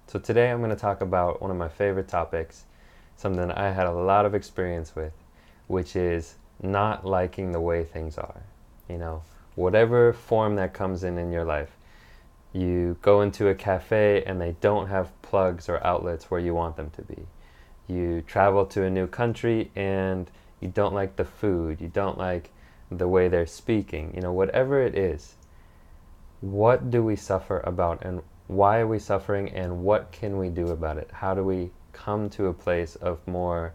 So today I'm going to talk about one of my favorite topics, something that I had a lot of experience with, which is not liking the way things are. You know, whatever form that comes in your life. You go into a cafe and they don't have plugs or outlets where you want them to be. You travel to a new country and you don't like the food, you don't like the way they're speaking, whatever it is. What do we suffer about, and why are we suffering, and what can we do about it? How do we come to a place of more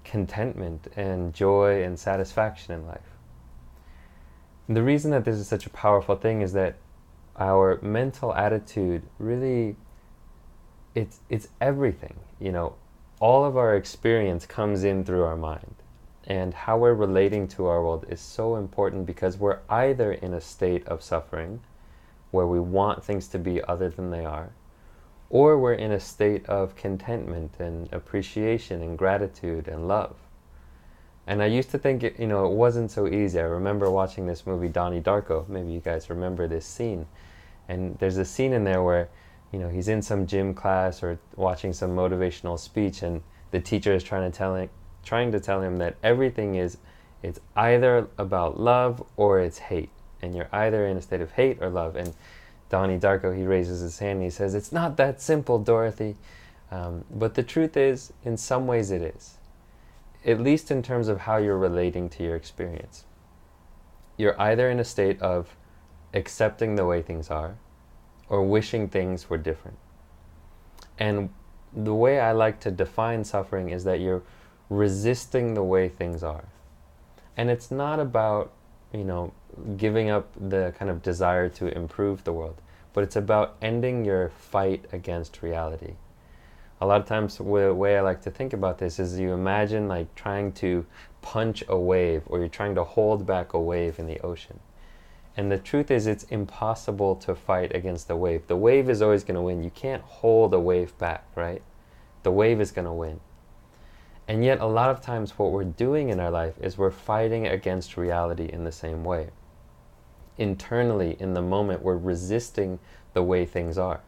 contentment and joy and satisfaction in life? And the reason that this is such a powerful thing is that our mental attitude really, it's everything. All of our experience comes in through our mind, and how we're relating to our world is so important, because we're either in a state of suffering where we want things to be other than they are, or we're in a state of contentment and appreciation and gratitude and love. And I used to think it wasn't so easy. I remember watching this movie Donnie Darko. Maybe you guys remember this scene. And there's a scene in there where he's in some gym class or watching some motivational speech, and the teacher is trying to tell him that everything it's either about love or it's hate, and you're either in a state of hate or love. And Donnie Darko, he raises his hand and he says, "It's not that simple, Dorothy." But the truth is, in some ways it is, at least in terms of how you're relating to your experience. You're either in a state of accepting the way things are, or wishing things were different. And the way I like to define suffering is that you're resisting the way things are. And it's not about, giving up the kind of desire to improve the world, but it's about ending your fight against reality. A lot of times the way I like to think about this is, you imagine like trying to punch a wave, or you're trying to hold back a wave in the ocean. And the truth is, it's impossible to fight against the wave. The wave is always going to win. You can't hold a wave back, right? The wave is going to win. And yet a lot of times what we're doing in our life is we're fighting against reality in the same way. Internally, in the moment, we're resisting the way things are.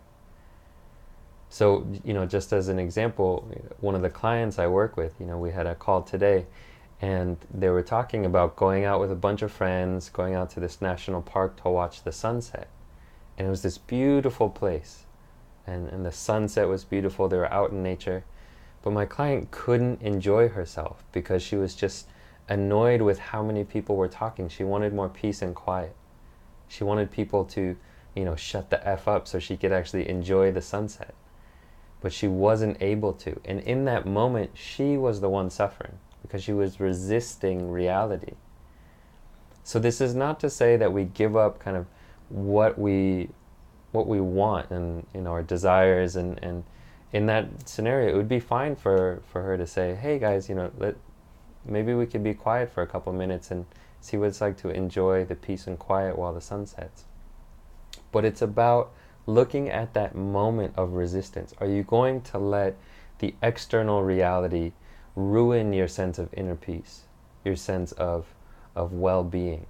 So, just as an example, one of the clients I work with, we had a call today, and they were talking about going out with a bunch of friends, going out to this national park to watch the sunset. And it was this beautiful place. And the sunset was beautiful. They were out in nature. But my client couldn't enjoy herself because she was just annoyed with how many people were talking. She wanted more peace and quiet. She wanted people to, shut the F up so she could actually enjoy the sunset. But she wasn't able to. And in that moment, she was the one suffering, because she was resisting reality. So this is not to say that we give up kind of what we want and our desires, and in that scenario it would be fine for her to say, "Hey guys, maybe we could be quiet for a couple minutes and see what it's like to enjoy the peace and quiet while the sun sets." But it's about looking at that moment of resistance. Are you going to let the external reality ruin your sense of inner peace, your sense of well-being?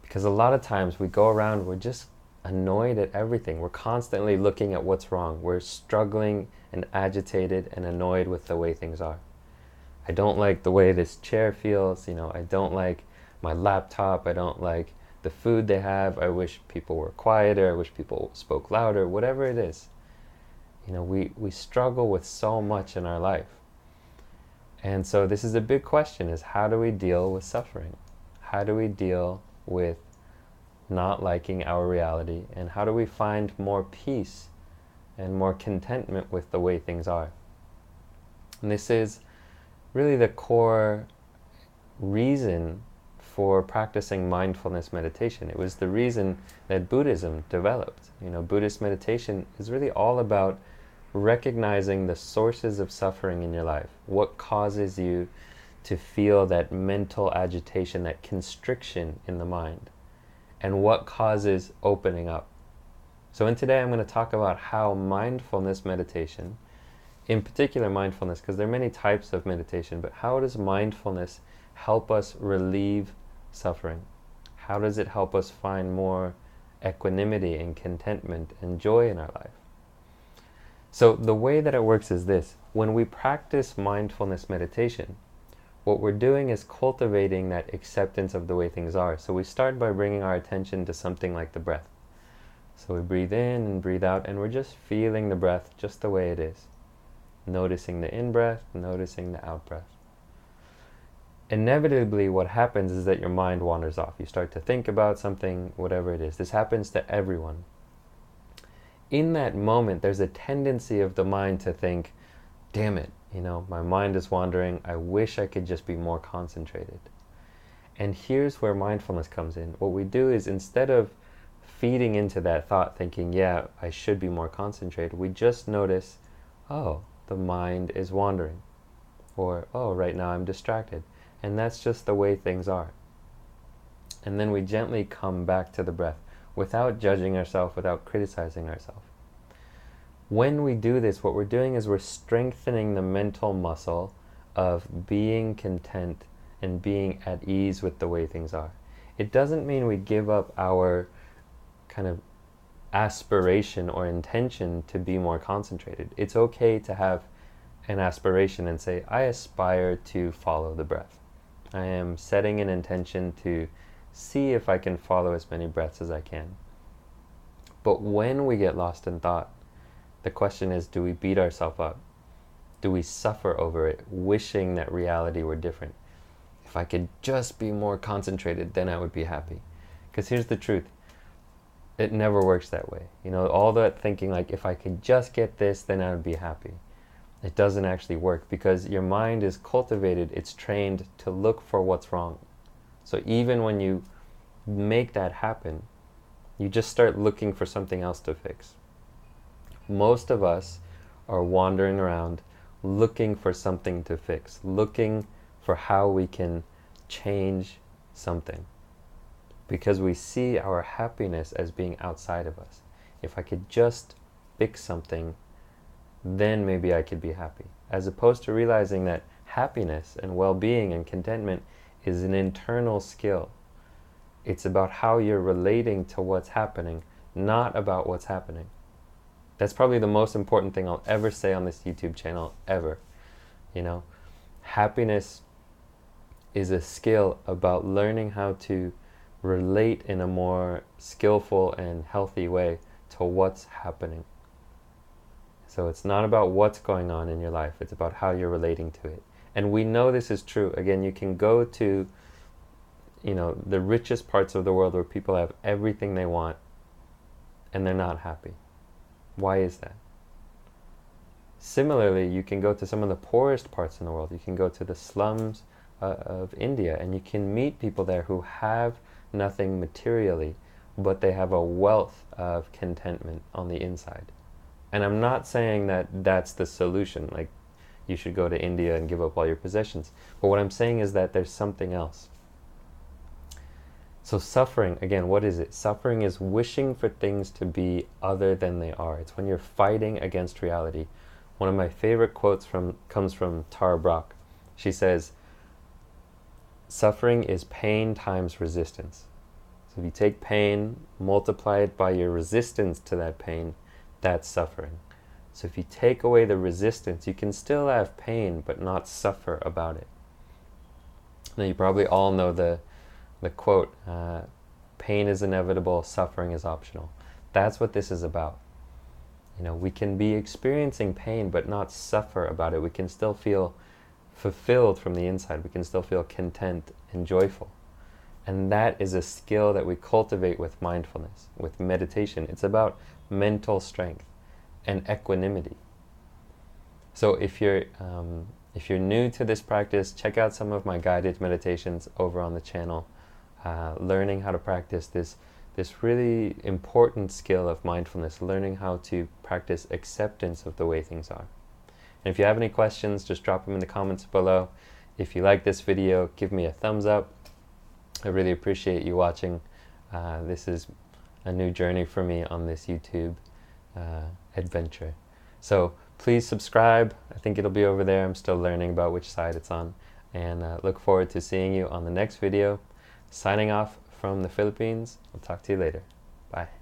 Because a lot of times we go around, we're just annoyed at everything. We're constantly looking at what's wrong. We're struggling and agitated and annoyed with the way things are. I don't like the way this chair feels, I don't like my laptop, I don't like the food they have, I wish people were quieter, I wish people spoke louder, whatever it is. We struggle with so much in our life. And so this is a big question, is how do we deal with suffering? How do we deal with not liking our reality? And how do we find more peace and more contentment with the way things are? And this is really the core reason for practicing mindfulness meditation. It was the reason that Buddhism developed. Buddhist meditation is really all about recognizing the sources of suffering in your life. What causes you to feel that mental agitation, that constriction in the mind, and what causes opening up. So today I'm going to talk about how mindfulness meditation, in particular mindfulness, because there are many types of meditation, but how does mindfulness help us relieve suffering? How does it help us find more equanimity and contentment and joy in our life? So the way that it works is this. When we practice mindfulness meditation, what we're doing is cultivating that acceptance of the way things are. So we start by bringing our attention to something like the breath. So we breathe in and breathe out, and we're just feeling the breath just the way it is. Noticing the in-breath, noticing the out-breath. Inevitably, what happens is that your mind wanders off. You start to think about something, whatever it is. This happens to everyone. In that moment, there's a tendency of the mind to think, damn it, my mind is wandering. I wish I could just be more concentrated. And here's where mindfulness comes in. What we do is, instead of feeding into that thought, thinking, yeah, I should be more concentrated, we just notice, oh, the mind is wandering. Or, oh, right now I'm distracted. And that's just the way things are. And then we gently come back to the breath without judging ourselves, without criticizing ourselves. When we do this, what we're doing is we're strengthening the mental muscle of being content and being at ease with the way things are. It doesn't mean we give up our kind of aspiration or intention to be more concentrated. It's okay to have an aspiration and say, I aspire to follow the breath. I am setting an intention to see if I can follow as many breaths as I can. But when we get lost in thought, the question is, do we beat ourselves up? Do we suffer over it, wishing that reality were different? If I could just be more concentrated, then I would be happy. Because here's the truth. It never works that way. All that thinking like, if I could just get this, then I would be happy. It doesn't actually work, because your mind is cultivated, it's trained to look for what's wrong. So even when you make that happen, you just start looking for something else to fix. Most of us are wandering around looking for something to fix, looking for how we can change something, because we see our happiness as being outside of us. If I could just fix something, then maybe I could be happy. As opposed to realizing that happiness and well-being and contentment is an internal skill. It's about how you're relating to what's happening, not about what's happening. That's probably the most important thing I'll ever say on this YouTube channel, ever. Happiness is a skill about learning how to relate in a more skillful and healthy way to what's happening. So it's not about what's going on in your life, it's about how you're relating to it. And we know this is true. Again, you can go to the richest parts of the world where people have everything they want and they're not happy. Why is that? Similarly, you can go to some of the poorest parts in the world. You can go to the slums of India, and you can meet people there who have nothing materially, but they have a wealth of contentment on the inside. And I'm not saying that that's the solution, like you should go to India and give up all your possessions. But what I'm saying is that there's something else. So suffering, again, what is it? Suffering is wishing for things to be other than they are. It's when you're fighting against reality. One of my favorite quotes comes from Tara Brach. She says, suffering is pain times resistance. So if you take pain, multiply it by your resistance to that pain, that's suffering. So if you take away the resistance, you can still have pain, but not suffer about it. Now you probably all know the quote, pain is inevitable, suffering is optional. That's what this is about. We can be experiencing pain, but not suffer about it. We can still feel fulfilled from the inside. We can still feel content and joyful. And that is a skill that we cultivate with mindfulness, with meditation. It's about mental strength and equanimity. So if you're new to this practice, check out some of my guided meditations over on the channel, learning how to practice this really important skill of mindfulness, learning how to practice acceptance of the way things are. And if you have any questions, just drop them in the comments below. If you like this video, give me a thumbs up. I really appreciate you watching. This is a new journey for me on this YouTube adventure. So please subscribe. I think it'll be over there. I'm still learning about which side it's on. And look forward to seeing you on the next video. Signing off from the Philippines. I'll talk to you later. Bye.